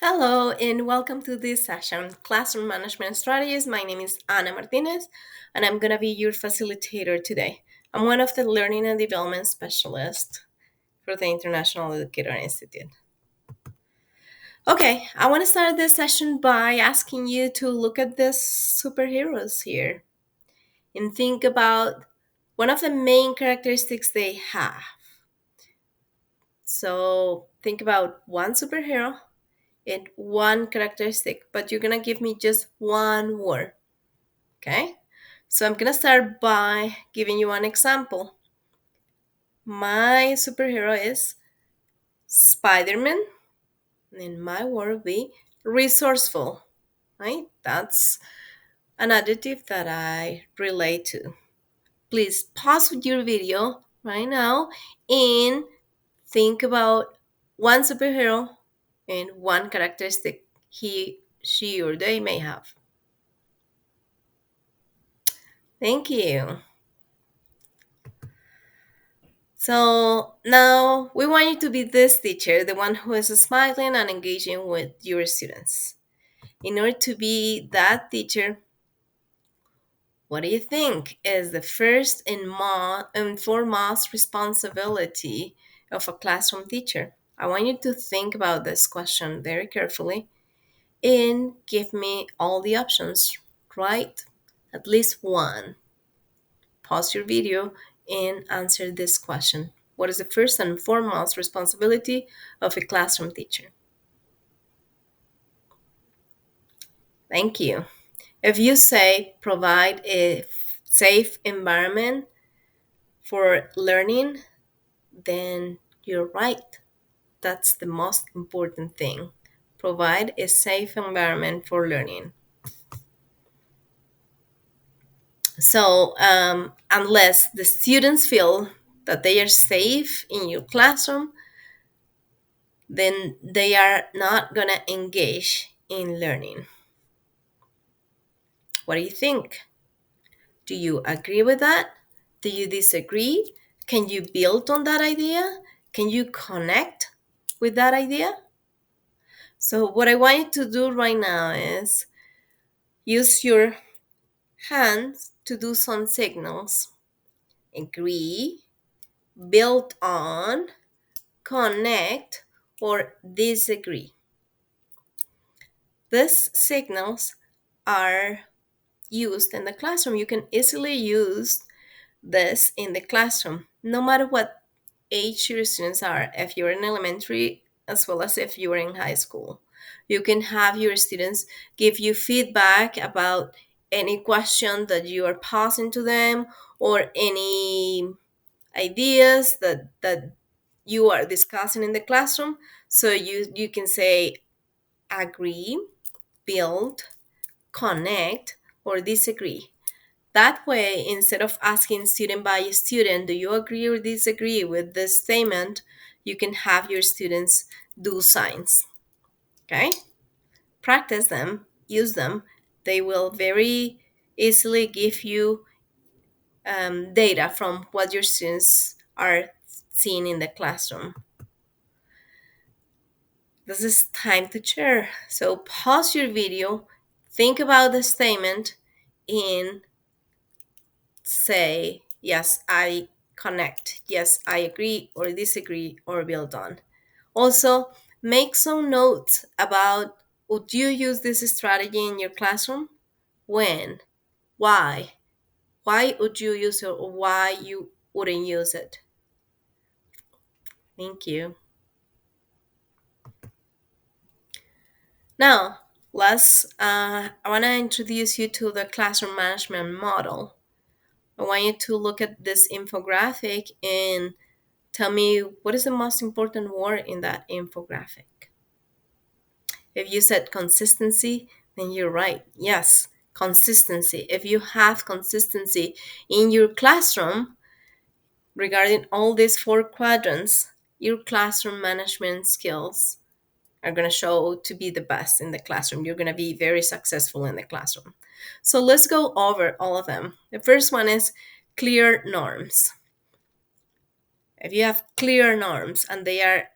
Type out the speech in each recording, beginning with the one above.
Hello and welcome to this session, Classroom Management Strategies. My name is Ana Martinez and I'm going to be your facilitator today. I'm one of the Learning and Development Specialists for the International Educator Institute. Okay, I want to start this session by asking you to look at these superheroes here and think about one of the main characteristics they have. So think about one superhero and one characteristic, but you're gonna give me just one word, okay? So I'm gonna start by giving you an example. My superhero is Spider-Man, and my word will be resourceful, right? That's an adjective that I relate to. Please pause your video right now and think about one superhero and one characteristic he, she, or they may have. Thank you. So now we want you to be this teacher, the one who is smiling and engaging with your students. In order to be that teacher, what do you think is the first and foremost responsibility of a classroom teacher? I want you to think about this question very carefully and give me all the options, right? At least one. Pause your video and answer this question. What is the first and foremost responsibility of a classroom teacher? Thank you. If you say provide a safe environment for learning, then you're right. That's the most important thing. Provide a safe environment for learning. So, unless the students feel that they are safe in your classroom, then they are not going to engage in learning. What do you think? Do you agree with that? Do you disagree? Can you build on that idea? Can you connect with that idea? So, what I want you to do right now is use your hands to do some signals. Agree, build on, connect, or disagree. These signals are used in the classroom. You can easily use this in the classroom, no matter what age your students are, if you're in elementary as well as if you're in high school. You can have your students give you feedback about any question that you are passing to them or any ideas that you are discussing in the classroom. So you can say agree, build, connect, or disagree. That way, instead of asking student by student, do you agree or disagree with this statement, you can have your students do signs. Okay? Practice them, use them. They will very easily give you data from what your students are seeing in the classroom. This is time to share. So pause your video, think about the statement, and say, yes, I connect, yes, I agree or disagree or build on. Also, make some notes about would you use this strategy in your classroom? When? Why? Why would you use it or why you wouldn't use it? Thank you. Now, I want to introduce you to the classroom management model. I want you to look at this infographic and tell me what is the most important word in that infographic. If you said consistency, then you're right. Yes, consistency. If you have consistency in your classroom regarding all these four quadrants, your classroom management skills are going to show to be the best in the classroom. You're going to be very successful in the classroom. So let's go over all of them. The first one is clear norms. If you have clear norms and they are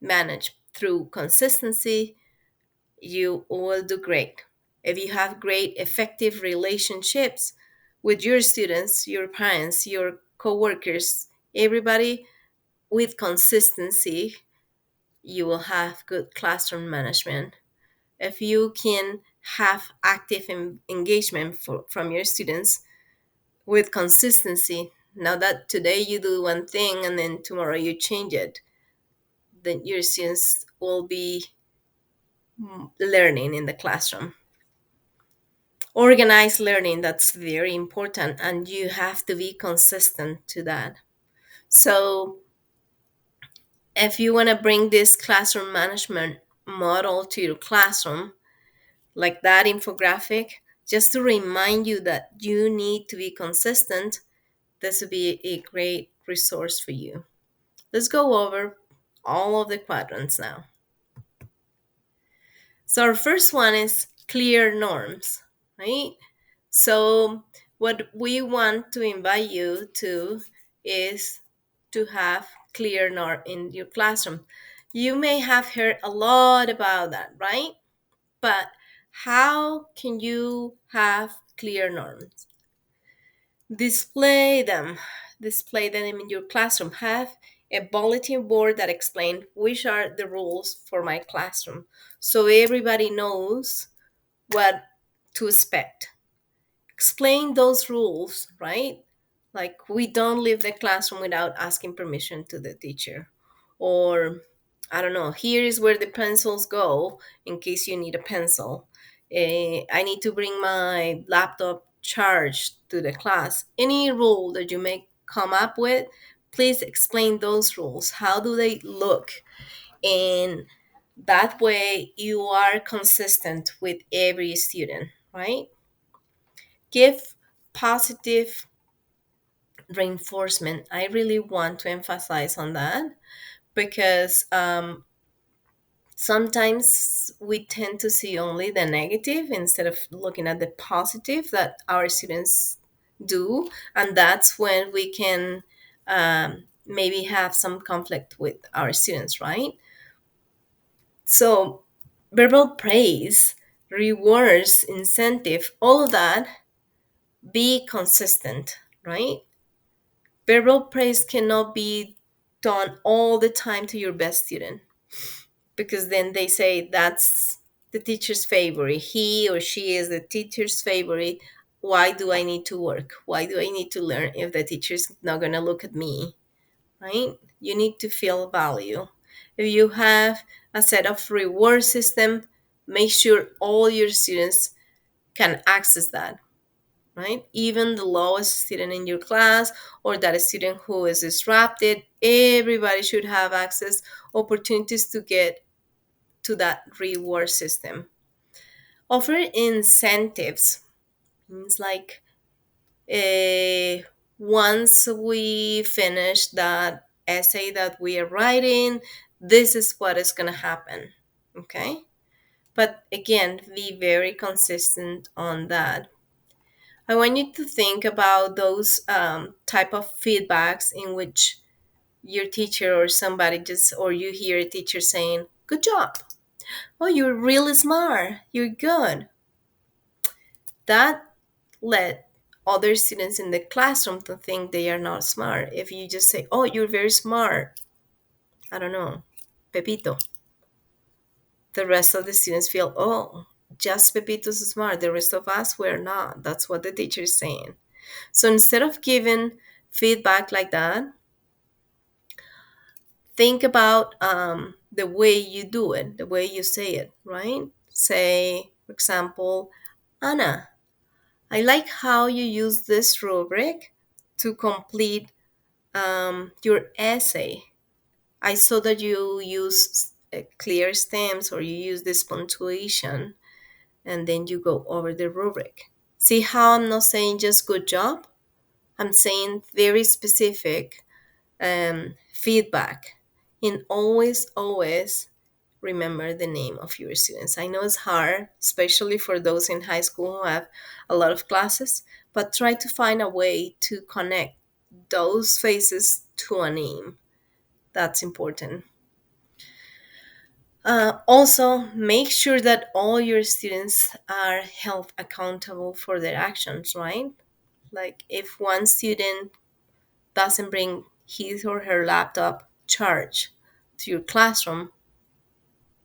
managed through consistency, you will do great. If you have great, effective relationships with your students, your parents, your coworkers, everybody, with consistency, you will have good classroom management. If you can have active engagement from your students with consistency, now that today you do one thing and then tomorrow you change it, then your students will be learning in the classroom. Organized learning, that's very important, and you have to be consistent to that. So if you want to bring this classroom management model to your classroom, like that infographic, just to remind you that you need to be consistent, this would be a great resource for you. Let's go over all of the quadrants now. So our first one is clear norms, right? So what we want to invite you to is to have clear norm in your classroom. You may have heard a lot about that, right? But how can you have clear norms? Display them. Display them in your classroom. Have a bulletin board that explains which are the rules for my classroom, so everybody knows what to expect. Explain those rules, right? Like, we don't leave the classroom without asking permission to the teacher. Or, I don't know, here is where the pencils go in case you need a pencil. I need to bring my laptop charged to the class. Any rule that you may come up with, please explain those rules. How do they look? And that way you are consistent with every student, right? Give positive reinforcement. I really want to emphasize on that because sometimes we tend to see only the negative instead of looking at the positive that our students do. And that's when we can maybe have some conflict with our students, right? So, verbal praise, rewards, incentive, all of that, be consistent, right? Verbal praise cannot be done all the time to your best student because then they say that's the teacher's favorite. He or she is the teacher's favorite. Why do I need to work? Why do I need to learn if the teacher's not going to look at me? Right? You need to feel value. If you have a set of reward system, make sure all your students can access that, right? Even the lowest student in your class or that student who is disrupted, everybody should have access, opportunities to get to that reward system. Offer incentives means like once we finish that essay that we are writing, this is what is going to happen. Okay. But again, be very consistent on that. I want you to think about those type of feedbacks in which your teacher or somebody just, or you hear a teacher saying, "Good job. Oh, you're really smart. You're good." That led other students in the classroom to think they are not smart. If you just say, "Oh, you're very smart," I don't know, Pepito, the rest of the students feel, "Oh, just Pepito's smart. The rest of us were not." That's what the teacher is saying. So instead of giving feedback like that, think about the way you do it, the way you say it, right? Say, for example, "Anna, I like how you use this rubric to complete your essay. I saw that you use clear stems or you use this punctuation, and then you go over the rubric." See how I'm not saying just "good job"? I'm saying very specific feedback. And always, always remember the name of your students. I know it's hard, especially for those in high school who have a lot of classes, but try to find a way to connect those faces to a name. That's important. Also, make sure that all your students are held accountable for their actions, right? Like if one student doesn't bring his or her laptop charged to your classroom,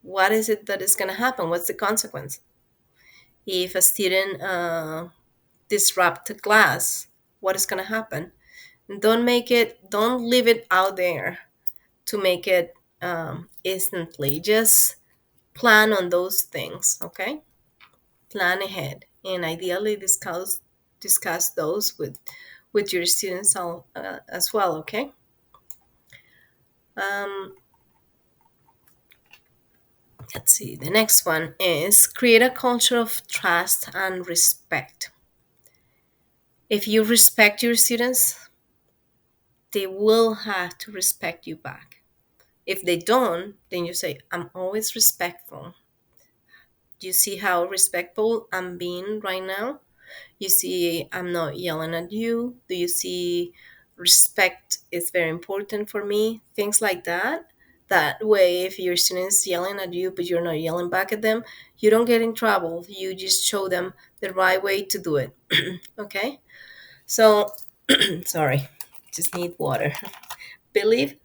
what is it that is going to happen? What's the consequence? If a student disrupt the class, what is going to happen? Don't leave it out there to make it instantly. Just plan on those things, okay? Plan ahead and ideally discuss those with your students as well, okay? Um, let's see. The next one is create a culture of trust and respect. If you respect your students, they will have to respect you back. If they don't, then you say, I'm always respectful. Do you see how respectful I'm being right now? You see, I'm not yelling at you. Do you see respect is very important for me? Things like that. That way, if your student's yelling at you, but you're not yelling back at them, you don't get in trouble. You just show them the right way to do it. Okay? So, sorry, just need water. Believe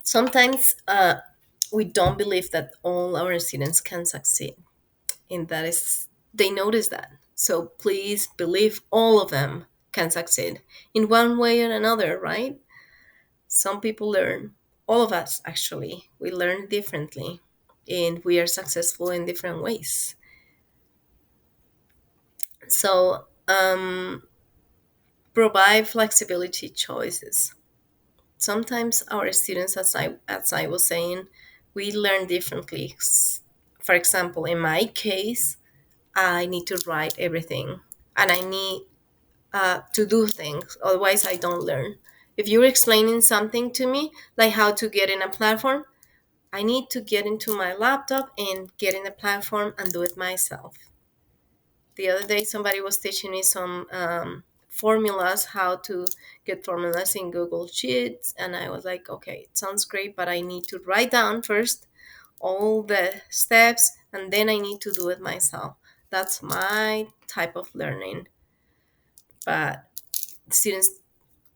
sometimes we don't believe that all our students can succeed, and that is they notice that. So please believe all of them can succeed in one way or another, right? Some people learn, all of us actually, we learn differently, and we are successful in different ways. So provide flexibility choices. Sometimes our students, as I was saying, we learn differently. For example, in my case, I need to write everything, and I need to do things. Otherwise, I don't learn. If you're explaining something to me, like how to get in a platform, I need to get into my laptop and get in the platform and do it myself. The other day, somebody was teaching me some formulas, how to get formulas in Google Sheets, and I was like, okay, it sounds great, but I need to write down first all the steps, and then I need to do it myself. That's my type of learning. But students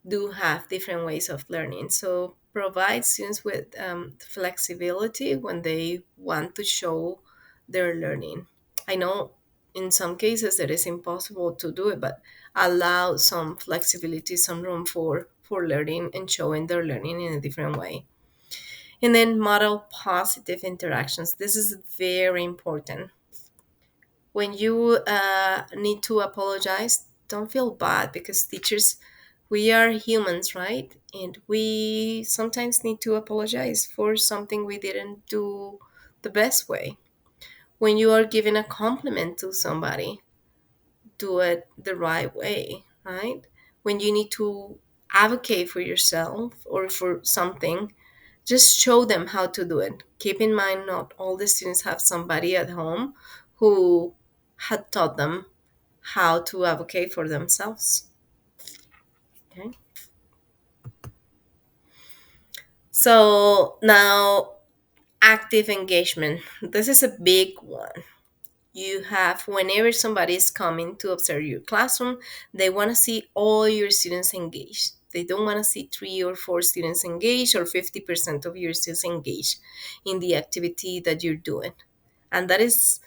do have different ways of learning. So provide students with flexibility when they want to show their learning. I know in some cases it is impossible to do it, but allow some flexibility, some room for learning and showing their learning in a different way. And then model positive interactions. This is very important. When you need to apologize, don't feel bad, because teachers, we are humans, right? And we sometimes need to apologize for something we didn't do the best way. When you are giving a compliment to somebody, do it the right way, right? When you need to advocate for yourself or for something, just show them how to do it. Keep in mind, not all the students have somebody at home who had taught them how to advocate for themselves. Okay. So now, active engagement. This is a big one. You have, whenever somebody is coming to observe your classroom, they want to see all your students engaged. They don't want to see 3 or 4 students engaged or 50% of your students engaged in the activity that you're doing. And that is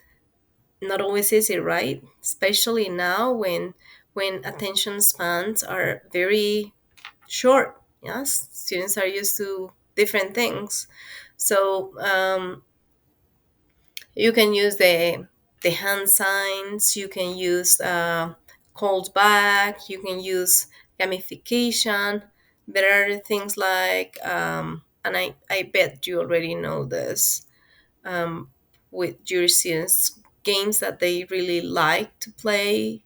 not always easy, right? Especially now when attention spans are very short. Yes, students are used to different things. So you can use the hand signs. You can use called back. You can use gamification. There are things like, and I bet you already know this, um, with your students, games that they really like to play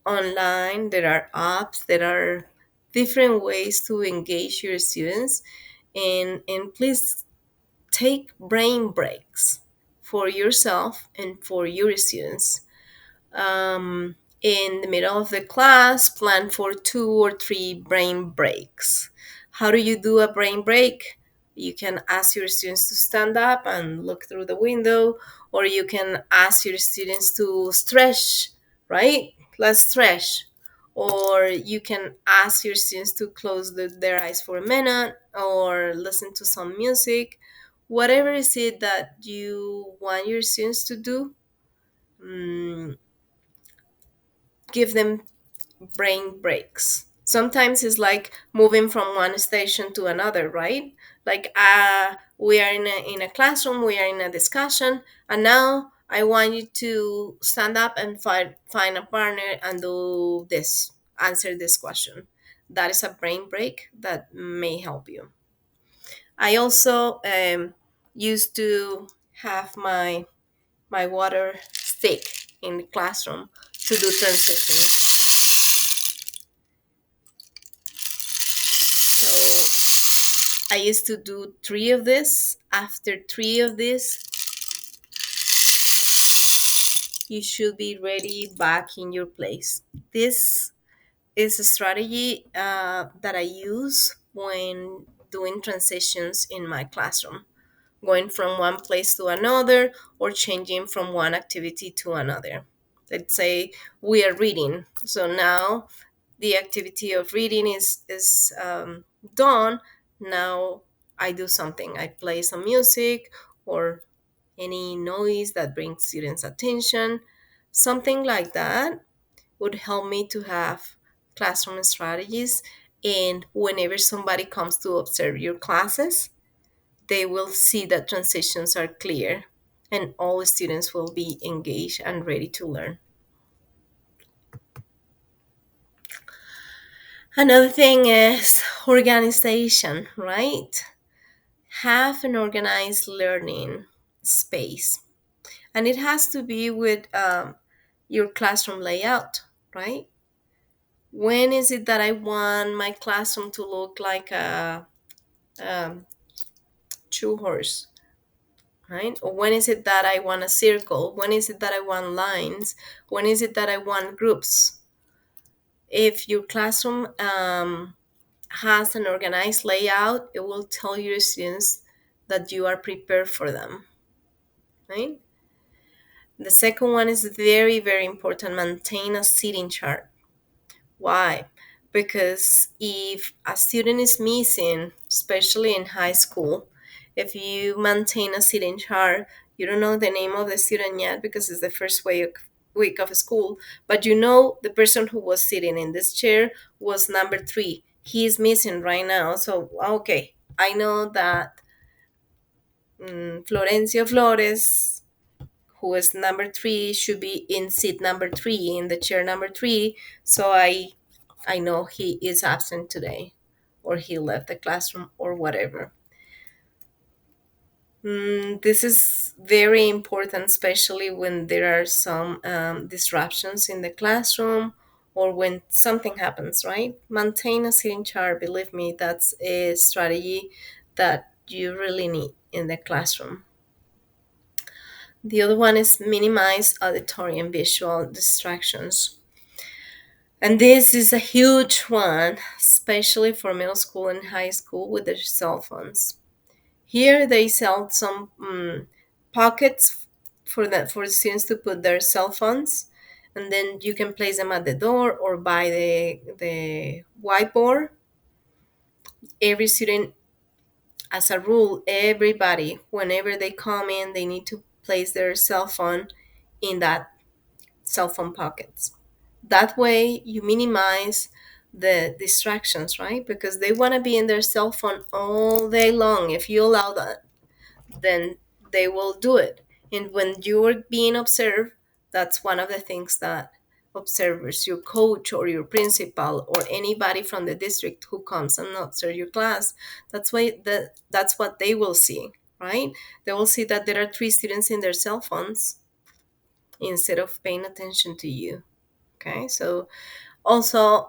online. There are apps. There are different ways to engage your students, and please take brain breaks for yourself and for your students. In the middle of the class, plan for 2 or 3 brain breaks. How do you do a brain break? You can ask your students to stand up and look through the window, or you can ask your students to stretch, right? Let's stretch. Or you can ask your students to close their eyes for a minute or listen to some music. Whatever is it that you want your students to do, mm, give them brain breaks. Sometimes it's like moving from one station to another, right? Like we are in a classroom, we are in a discussion, and now I want you to stand up and find a partner and do this, answer this question. That is a brain break that may help you. I also used to have my water stick in the classroom to do transitions. So I used to do three of this. After three of this, you should be ready back in your place. This is a strategy that I use when doing transitions in my classroom, going from one place to another or changing from one activity to another. Let's say we are reading. So now the activity of reading is done. Now I do something. I play some music or any noise that brings students' attention. Something like that would help me to have classroom strategies. And whenever somebody comes to observe your classes, they will see that transitions are clear and all students will be engaged and ready to learn. Another thing is organization, right? Have an organized learning space. And it has to be with your classroom layout, right? When is it that I want my classroom to look like a shoe horse, right? Or when is it that I want a circle? When is it that I want lines? When is it that I want groups? If your classroom has an organized layout, it will tell your students that you are prepared for them, right? The second one is very, very important. Maintain a seating chart. Why? Because if a student is missing, especially in high school, if you maintain a seating chart, you don't know the name of the student yet because it's the first week of school, but you know the person who was sitting in this chair was number three. He is missing right now. So, okay, I know that Florencio Flores, who is number three, should be in seat number three, in the chair number three. So I know he is absent today, or he left the classroom, or whatever. This is very important, especially when there are some disruptions in the classroom or when something happens, right? Maintain a sitting chart. Believe me, that's a strategy that you really need in the classroom. The other one is minimize auditory and visual distractions. And this is a huge one, especially for middle school and high school with their cell phones. Here they sell some pockets for students to put their cell phones, and then you can place them at the door or by the whiteboard. Every student, as a rule, everybody, whenever they come in, they need to place their cell phone in that cell phone pockets. That way, you minimize the distractions, right? Because they want to be in their cell phone all day long. If you allow that, then they will do it. And when you're being observed, that's one of the things that observers, your coach or your principal or anybody from the district who comes and observe your class, that's what they will see, right? They will see that there are three students in their cell phones instead of paying attention to you. Okay, so also,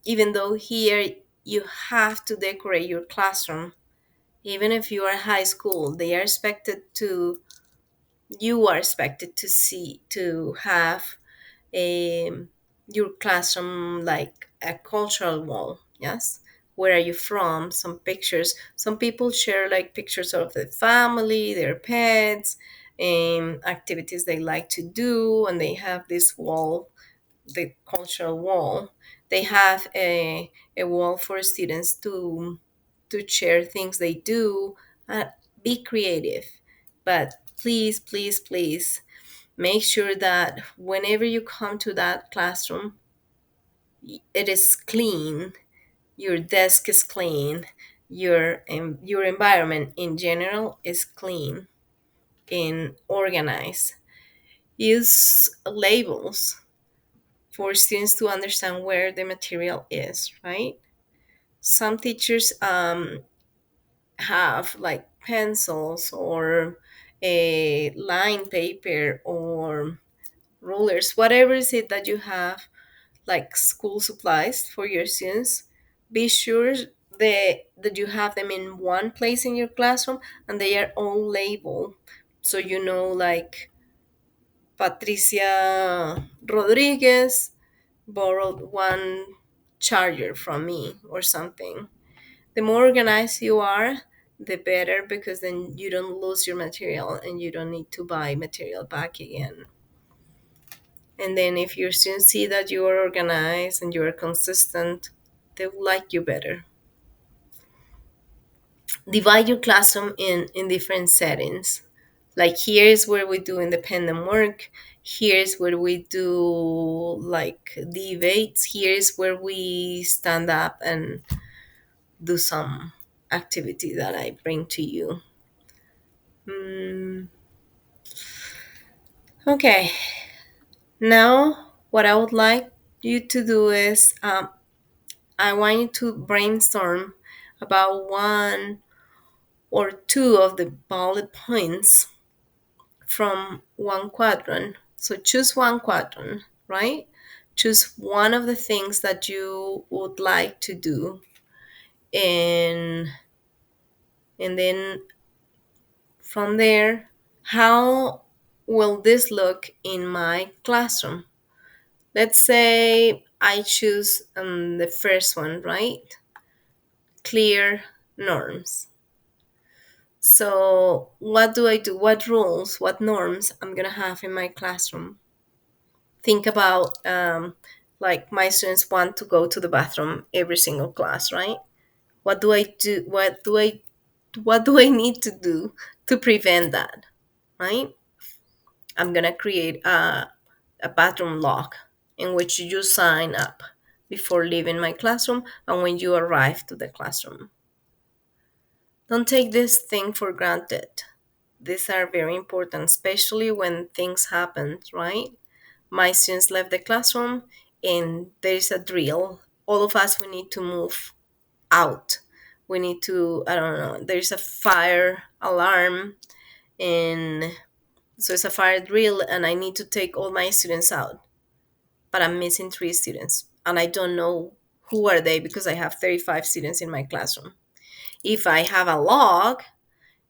even though here you have to decorate your classroom, even if you are high school, you are expected to see, to have a, your classroom like a cultural wall, yes, where are you from, some pictures. Some people share like pictures of the family, their pets, and activities they like to do, and they have this wall, the cultural wall. They have a wall for students to share things they do. uh, be creative, but please, please, please make sure that whenever you come to that classroom, it is clean, your desk is clean, your environment in general is clean and organized. Use labels for students to understand where the material is, right? Some teachers have like pencils or a line paper or rulers, whatever is it that you have, like school supplies for your students. Be sure that you have them in one place in your classroom and they are all labeled, so you know, like Patricia Rodriguez borrowed one charger from me or something. The more organized you are, the better, because then you don't lose your material and you don't need to buy material back again. And then if your students see that you are organized and you are consistent, they will like you better. Divide your classroom in different settings. Like here's where we do independent work. Here's where we do like debates. Here's where we stand up and do some activity that I bring to you. Mm, okay, now what I would like you to do is I want you to brainstorm about one or two of the bullet points from one quadrant. So choose one quadrant, right? Choose one of the things that you would like to do, and then from there, how will this look in my classroom? Let's say I choose the first one, right? Clear norms. So, what do I do? What rules, what norms I'm gonna have in my classroom? Think about like my students want to go to the bathroom every single class, right? What do I do? What do I need to do to prevent that, right? I'm gonna create a bathroom log in which you sign up before leaving my classroom and when you arrive to the classroom. Don't take this thing for granted. These are very important, especially when things happen, right? My students left the classroom and there is a drill. All of us, we need to move out. We need to, I don't know, there's a fire alarm, and so it's a fire drill and I need to take all my students out. But I'm missing three students and I don't know who are they because I have 35 students in my classroom. If I have a log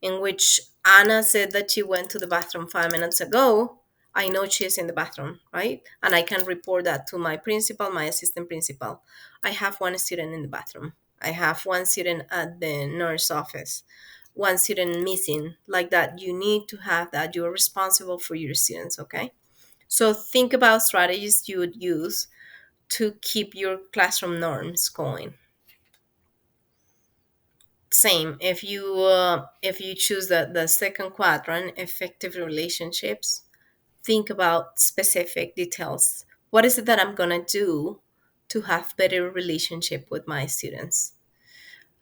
in which Anna said that she went to the bathroom 5 minutes ago, I know she's in the bathroom, right? And I can report that to my principal, my assistant principal. I have one student in the bathroom. I have one student at the nurse office, one student missing, like that. You need to have that. You're responsible for your students, okay? So think about strategies you would use to keep your classroom norms going. Same, if you choose the second quadrant, effective relationships, think about specific details. What is it that I'm gonna do to have better relationship with my students?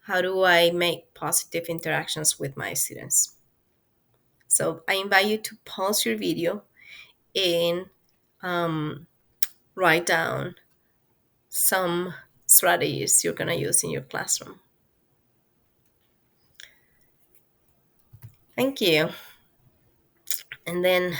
How do I make positive interactions with my students? So I invite you to pause your video and um, write down some strategies you're gonna use in your classroom. Thank you. And then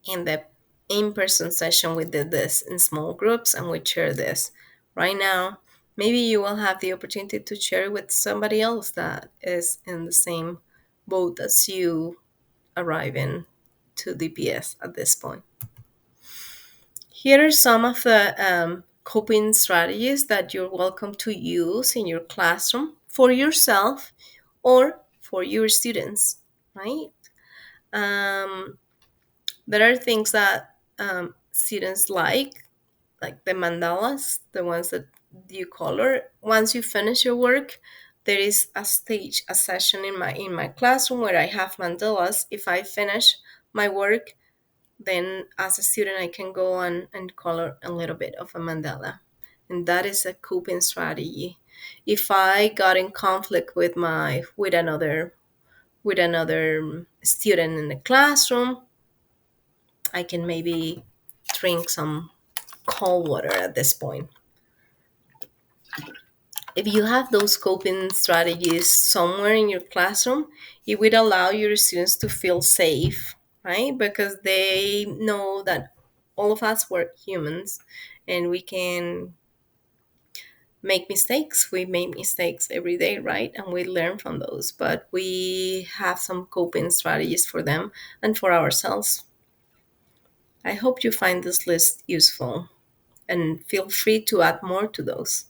in the in-person session, we did this in small groups and we share this. Right now, maybe you will have the opportunity to share with somebody else that is in the same boat as you arriving to DPS at this point. Here are some of the coping strategies that you're welcome to use in your classroom for yourself or for your students, right? Um, there are things that students like the mandalas, the ones that you color. Once you finish your work, there is a stage, a session in my classroom where I have mandalas. If I finish my work, then as a student I can go on and color a little bit of a mandala. And that is a coping strategy. If I got in conflict with another student in the classroom, I can maybe drink some cold water at this point. If you have those coping strategies somewhere in your classroom, it would allow your students to feel safe, right? Because they know that all of us were humans and we can make mistakes. We make mistakes every day, right? And we learn from those, but we have some coping strategies for them and for ourselves. I hope you find this list useful and feel free to add more to those.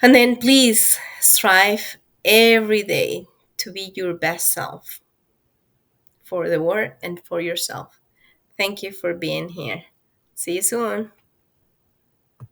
And then please strive every day to be your best self for the world and for yourself. Thank you for being here. See you soon.